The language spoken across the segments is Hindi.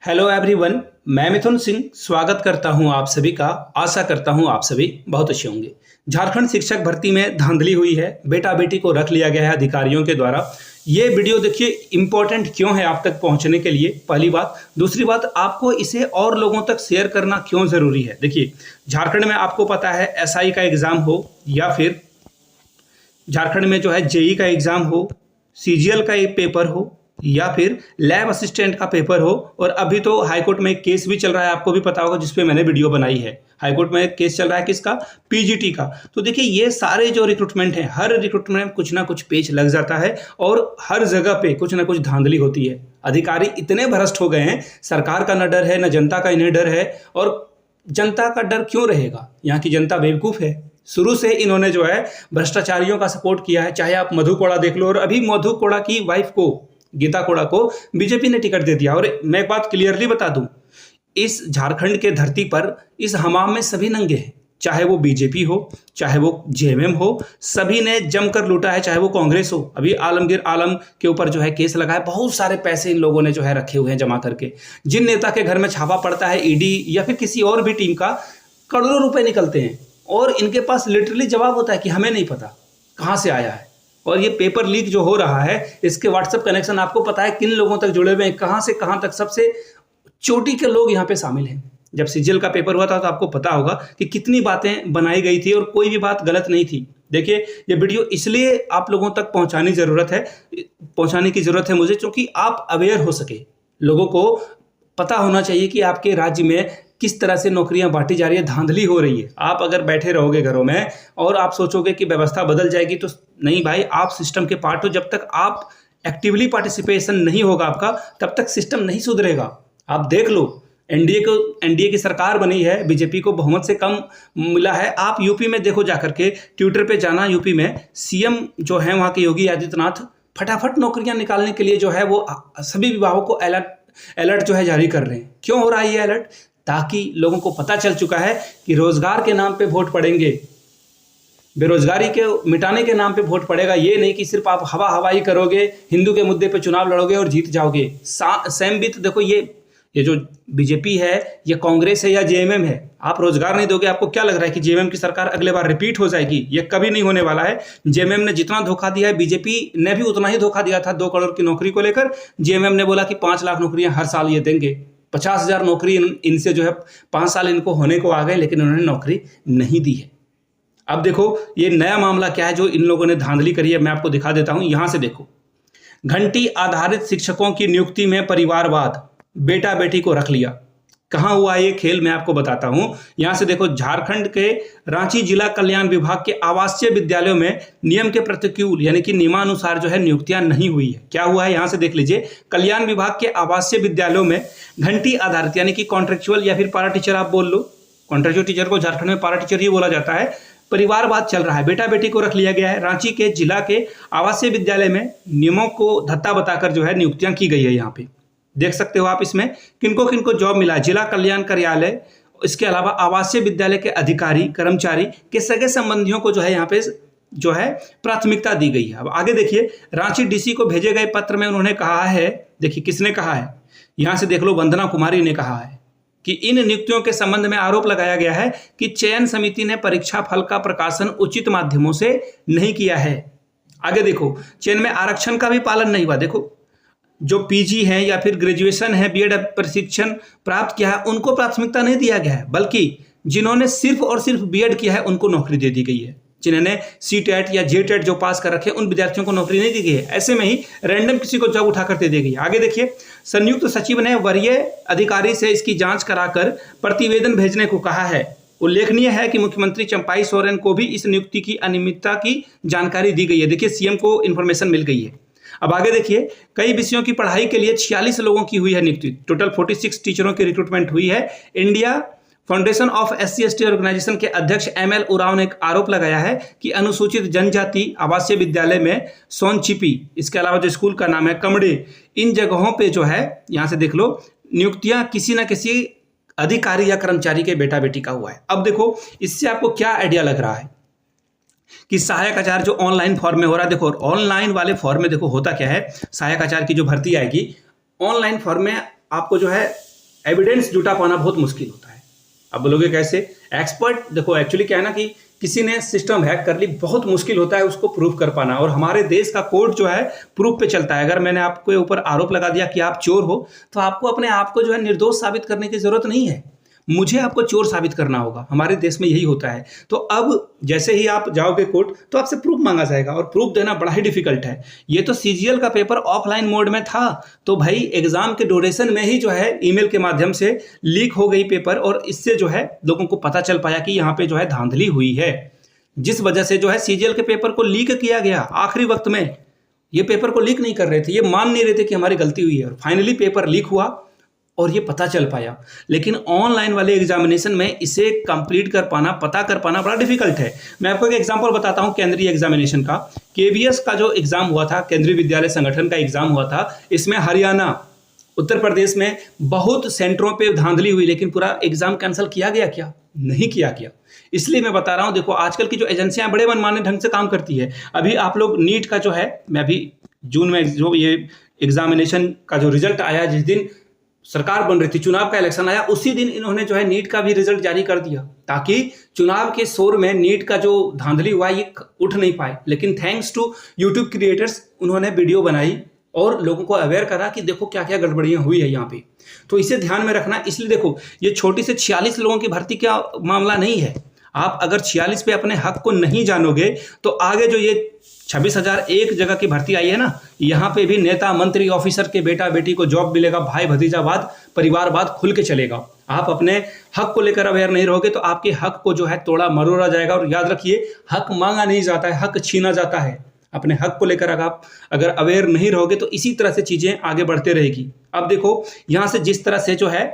Hello everyone. मैं मिथुन सिंह स्वागत करता हूं आप सभी का। आशा करता हूं आप सभी बहुत अच्छे होंगे। झारखंड शिक्षक भर्ती में धांधली हुई है, बेटा बेटी को रख लिया गया है अधिकारियों के द्वारा। ये वीडियो देखिए इंपॉर्टेंट क्यों है आप तक पहुंचने के लिए, पहली बात। दूसरी बात, आपको इसे और लोगों तक शेयर करना क्यों जरूरी है। देखिए, झारखंड में आपको पता है एसआई का एग्जाम हो या फिर झारखंड में जो है जेई का एग्जाम हो, सीजीएल का एक पेपर हो या फिर लैब असिस्टेंट का पेपर हो। और अभी तो हाईकोर्ट में एक केस भी चल रहा है, आपको भी पता होगा, जिसपे मैंने वीडियो बनाई है। हाईकोर्ट में एक केस चल रहा है, किसका? पीजीटी का। तो देखिए, ये सारे जो रिक्रूटमेंट है, हर रिक्रूटमेंट में कुछ ना कुछ पेच लग जाता है और हर जगह पे कुछ ना कुछ धांधली होती है। अधिकारी इतने भ्रष्ट हो गए हैं, सरकार का न डर है न जनता का इन्हें डर है। और जनता का डर क्यों रहेगा? यहाँ की जनता बेवकूफ़ है। शुरू से इन्होंने जो है भ्रष्टाचारियों का सपोर्ट किया है। चाहे आप मधु कोड़ा देख लो, और अभी मधु कोड़ा की वाइफ को, गीता कोड़ा को, बीजेपी ने टिकट दे दिया। और मैं एक बात क्लियरली बता दूं, इस झारखंड के धरती पर इस हमाम में सभी नंगे हैं। चाहे वो बीजेपी हो, चाहे वो जेएमएम हो, सभी ने जमकर लूटा है। चाहे वो कांग्रेस हो, अभी आलमगीर आलम के ऊपर जो है केस लगा है। बहुत सारे पैसे इन लोगों ने जो है रखे हुए हैं जमा करके। जिन नेता के घर में छापा पड़ता है ईडी या फिर किसी और भी टीम का, करोड़ों रुपए निकलते हैं और इनके पास लिटरली जवाब होता है कि हमें नहीं पता कहाँ से आया है। और ये पेपर लीक जो हो रहा है, इसके व्हाट्सएप कनेक्शन आपको पता है किन लोगों तक जुड़े हुए हैं, कहाँ से कहाँ तक सबसे चोटी के लोग यहाँ पे शामिल हैं। जब सीजीएल का पेपर हुआ था तो आपको पता होगा कि कितनी बातें बनाई गई थी और कोई भी बात गलत नहीं थी। देखिए, ये वीडियो इसलिए आप लोगों तक पहुंचाने की जरूरत है मुझे, क्योंकि आप अवेयर हो सके। लोगों को पता होना चाहिए कि आपके राज्य में किस तरह से नौकरियां बांटी जा रही है, धांधली हो रही है। आप अगर बैठे रहोगे घरों में और आप सोचोगे कि व्यवस्था बदल जाएगी, तो नहीं भाई, आप सिस्टम के पार्ट हो। जब तक आप एक्टिवली पार्टिसिपेशन नहीं होगा आपका, तब तक सिस्टम नहीं सुधरेगा। आप देख लो, एनडीए की सरकार बनी है, बीजेपी को बहुमत से कम मिला है। आप यूपी में देखो, जाकर के ट्विटर पे जाना, यूपी में सीएम जो है वहाँ के योगी आदित्यनाथ फटाफट नौकरियां निकालने के लिए जो है वो सभी विभागों को अलर्ट जो है जारी कर रहे हैं। क्यों हो रहा है ये अलर्ट? ताकि लोगों को पता चल चुका है कि रोजगार के नाम पे वोट पड़ेंगे, बेरोजगारी के मिटाने के नाम पे वोट पड़ेगा। ये नहीं कि सिर्फ आप हवा हवाई करोगे, हिंदू के मुद्दे पे चुनाव लड़ोगे और जीत जाओगे। सेम भी तो देखो, ये जो बीजेपी है, ये कांग्रेस है या जेएमएम है, आप रोजगार नहीं दोगे। आपको क्या लग रहा है कि जेएमएम की सरकार अगले बार रिपीट हो जाएगी? ये कभी नहीं होने वाला है। जेएमएम ने जितना धोखा दिया है, बीजेपी ने भी उतना ही धोखा दिया था। 2 करोड़ की नौकरी को लेकर जेएमएम ने बोला कि 5 लाख नौकरियां हर साल ये देंगे। 50,000 नौकरी इनसे जो है 5 साल इनको होने को आ गए, लेकिन उन्होंने नौकरी नहीं दी है। अब देखो, ये नया मामला क्या है जो इन लोगों ने धांधली करी है, मैं आपको दिखा देता हूं। यहां से देखो, घंटी आधारित शिक्षकों की नियुक्ति में परिवारवाद, बेटा बेटी को रख लिया। कहां हुआ ये खेल, मैं आपको बताता हूं। यहां से देखो, झारखंड के रांची जिला कल्याण विभाग के आवासीय विद्यालयों में नियम के प्रतिकूल यानी कि नियमानुसार जो है नियुक्तियां नहीं हुई है। क्या हुआ है, यहां से देख लीजिए। कल्याण विभाग के आवासीय विद्यालयों में घंटी आधारित यानी कि कॉन्ट्रेक्चुअल या फिर पारा टीचर आप बोल लो, कॉन्ट्रेक्चुअल टीचर को झारखंड में पारा टीचर ही बोला जाता है, परिवारवाद चल रहा है। बेटा बेटी को रख लिया गया है। रांची के जिला के आवासीय विद्यालय में नियमों को धत्ता बताकर जो है नियुक्तियां की गई है। यहाँ पे देख सकते हो आप, इसमें किनको किनको जॉब मिला है। जिला कल्याण कार्यालय, इसके अलावा आवासीय विद्यालय के अधिकारी कर्मचारी के सगे संबंधियों को जो है यहाँ पे जो है प्राथमिकता दी गई है। अब आगे देखिए, रांची डीसी को भेजे गए पत्र में उन्होंने कहा है, देखिए किसने कहा है, यहां से देख लो, वंदना कुमारी ने कहा है कि इन नियुक्तियों के संबंध में आरोप लगाया गया है कि चयन समिति ने परीक्षा फल का प्रकाशन उचित माध्यमों से नहीं किया है। आगे देखो, चयन में आरक्षण का भी पालन नहीं हुआ। देखो, जो पीजी है या फिर ग्रेजुएशन है, बीएड प्रशिक्षण प्राप्त किया है, उनको प्राथमिकता नहीं दिया गया है, बल्कि जिन्होंने सिर्फ और सिर्फ बीएड किया है उनको नौकरी दे दी गई है। जिन्होंने सीटेट या जेटेट जो पास कर रखे, उन विद्यार्थियों को नौकरी नहीं दी गई है। ऐसे में ही रैंडम किसी को जॉब उठाकर दे दी गई। आगे देखिए, संयुक्त सचिव ने वरीय अधिकारी से इसकी जांच कराकर प्रतिवेदन भेजने को कहा है। उल्लेखनीय है कि मुख्यमंत्री चंपाई सोरेन को भी इस नियुक्ति की अनियमितता की जानकारी दी गई है। देखिए, सीएम को इन्फॉर्मेशन मिल गई है। अब आगे देखिए, कई विषयों की पढ़ाई के लिए 46 लोगों की हुई है नियुक्ति। टोटल 46 टीचरों की रिक्रूटमेंट हुई है। India foundation of SC/ST organisation के अध्यक्ष ML उरांव ने एक आरोप लगाया है कि अनुसूचित जनजाति आवासीय विद्यालय में सोनचिपी, इसके अलावा जो स्कूल का नाम है कमड़े, इन जगहों पे जो है, यहां से देख लो, नियुक्तियां किसी ना किसी अधिकारी या कर्मचारी के बेटा बेटी का हुआ है। अब देखो, इससे आपको क्या आइडिया लग रहा है कि सहायक आचार्य जो ऑनलाइन फॉर्म में हो रहा है। देखो, ऑनलाइन वाले फॉर्म में देखो होता क्या है, सहायक आचार्य की जो भर्ती आएगी, ऑनलाइन फॉर्म में आपको जो है एविडेंस जुटा पाना बहुत मुश्किल होता है। अब बोलोगे कैसे? एक्सपर्ट देखो, एक्चुअली क्या है ना कि किसी ने सिस्टम हैक कर ली, बहुत मुश्किल होता है उसको प्रूफ कर पाना, और हमारे देश का कोर्ट जो है प्रूफ पे चलता है। अगर मैंने आपके ऊपर आरोप लगा दिया कि आप चोर हो, तो आपको अपने आप को जो है निर्दोष साबित करने की जरूरत नहीं है, मुझे आपको चोर साबित करना होगा। हमारे देश में यही होता है। तो अब जैसे ही आप जाओगे कोर्ट, तो आपसे प्रूफ मांगा जाएगा, और प्रूफ देना बड़ा ही डिफिकल्ट है। ये तो सीजीएल का पेपर ऑफलाइन मोड में था, तो भाई एग्जाम के ड्यूरेशन में ही जो है ईमेल के माध्यम से लीक हो गई पेपर, और इससे जो है लोगों को पता चल पाया कि यहाँ पे जो है धांधली हुई है, जिस वजह से जो है सीजीएल के पेपर को लीक किया गया आखिरी वक्त में। ये पेपर को लीक नहीं कर रहे थे, ये मान नहीं रहे थे कि हमारी गलती हुई है, और फाइनली पेपर लीक हुआ और ये पता चल पाया। लेकिन ऑनलाइन वाले एग्जामिनेशन में इसे कंप्लीट कर पाना, पता कर पाना बड़ा डिफिकल्ट है। मैं आपको एक एग्जांपल बताता हूं केंद्रीय एग्जामिनेशन का। केवीएस का जो एग्जाम हुआ था, केंद्रीय विद्यालय संगठन का एग्जाम हुआ था, इसमें हरियाणा, उत्तर प्रदेश में बहुत सेंटरों पे धांधली हुई, लेकिन पूरा एग्जाम कैंसिल किया गया क्या? नहीं किया गया। इसलिए मैं बता रहा हूं, देखो आजकल की जो एजेंसियां बड़े मनमाने ढंग से काम करती है। अभी आप लोग नीट का जो है, मैं अभी जून में जो ये एग्जामिनेशन का जो रिजल्ट आया, जिस दिन सरकार बन रही थी, चुनाव का इलेक्शन आया, उसी दिन इन्होंने जो है नीट का भी रिजल्ट जारी कर दिया, ताकि चुनाव के शोर में नीट का जो धांधली हुआ ये उठ नहीं पाए। लेकिन थैंक्स टू यूट्यूब क्रिएटर्स, उन्होंने वीडियो बनाई और लोगों को अवेयर करा कि देखो क्या क्या गड़बड़ियां हुई है यहाँ पे। तो इसे ध्यान में रखना। इसलिए देखो, ये छोटी से 46 लोगों की भर्ती का मामला नहीं है। आप अगर 46 पे अपने हक को नहीं जानोगे, तो आगे जो ये 26,001 जगह की भर्ती आई है ना, यहाँ पे भी नेता, मंत्री, ऑफिसर के बेटा बेटी को जॉब मिलेगा, भाई भतीजावाद, परिवारवाद खुल के चलेगा। आप अपने हक को लेकर अवेयर नहीं रहोगे, तो आपके हक को जो है तोड़ा मरोड़ा जाएगा। और याद रखिए, हक मांगा नहीं जाता है, हक छीना जाता है। अपने हक को लेकर आप अगर अवेयर नहीं रहोगे, तो इसी तरह से चीजें आगे बढ़ते रहेगी। अब देखो, यहां से जिस तरह से जो है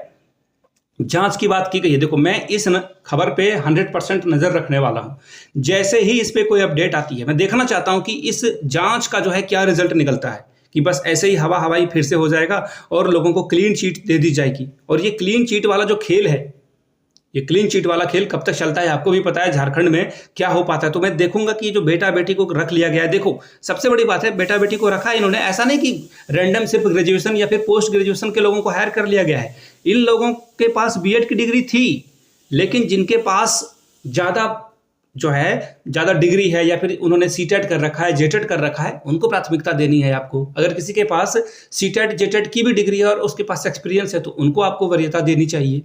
जांच की बात की गई है, देखो मैं इस खबर पे 100% नजर रखने वाला हूं। जैसे ही इस पे कोई अपडेट आती है, मैं देखना चाहता हूं कि इस जांच का जो है क्या रिजल्ट निकलता है, कि बस ऐसे ही हवा हवाई फिर से हो जाएगा और लोगों को क्लीन चिट दे दी जाएगी। और ये क्लीन चिट वाला जो खेल है, ये क्लीन चिट वाला खेल कब तक चलता है आपको भी पता है, झारखंड में क्या हो पाता है। तो मैं देखूंगा कि जो बेटा बेटी को रख लिया गया है, देखो सबसे बड़ी बात है, बेटा बेटी को रखा है इन्होंने, ऐसा नहीं कि रैंडम सिर्फ ग्रेजुएशन या फिर पोस्ट ग्रेजुएशन के लोगों को हायर कर लिया गया है। इन लोगों के पास बीएड की डिग्री थी, लेकिन जिनके पास ज़्यादा डिग्री है, या फिर उन्होंने सीटेट कर रखा है, जेटेट कर रखा है, उनको प्राथमिकता देनी है आपको। अगर किसी के पास सीटेट जेटेट की भी डिग्री है और उसके पास एक्सपीरियंस है, तो उनको आपको वरीयता देनी चाहिए।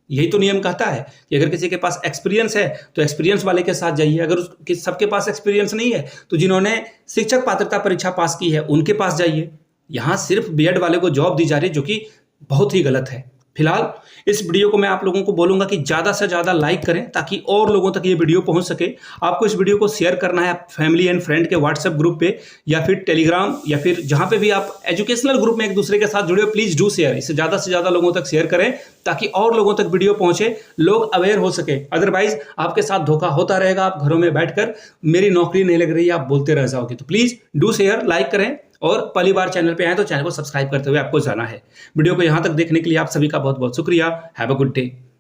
यही तो नियम कहता है कि अगर किसी के पास एक्सपीरियंस है तो एक्सपीरियंस वाले के साथ जाइए। अगर सबके पास एक्सपीरियंस नहीं है, तो जिन्होंने शिक्षक पात्रता परीक्षा पास की है उनके पास जाइए। यहाँ सिर्फ बीएड वाले को जॉब दी जा रही है, जो कि बहुत ही गलत है। फिलहाल इस वीडियो को मैं आप लोगों को बोलूंगा कि ज़्यादा से ज़्यादा लाइक करें, ताकि और लोगों तक ये वीडियो पहुंच सके। आपको इस वीडियो को शेयर करना है फैमिली एंड फ्रेंड के व्हाट्सएप ग्रुप पे, या फिर टेलीग्राम, या फिर जहां पे भी आप एजुकेशनल ग्रुप में एक दूसरे के साथ जुड़े हो, प्लीज़ डू शेयर। इसे ज़्यादा से ज़्यादा लोगों तक शेयर करें, ताकि और लोगों तक वीडियो पहुंचे, लोग अवेयर हो सके। अदरवाइज आपके साथ धोखा होता रहेगा, आप घरों में बैठकर मेरी नौकरी नहीं लग रही है आप बोलते रह जाओगे। तो प्लीज़ डू शेयर, लाइक करें, और पहली बार चैनल पे आए तो चैनल को सब्सक्राइब करते हुए आपको जाना है। वीडियो को यहाँ तक देखने के लिए आप सभी का बहुत बहुत शुक्रिया। Have a good day.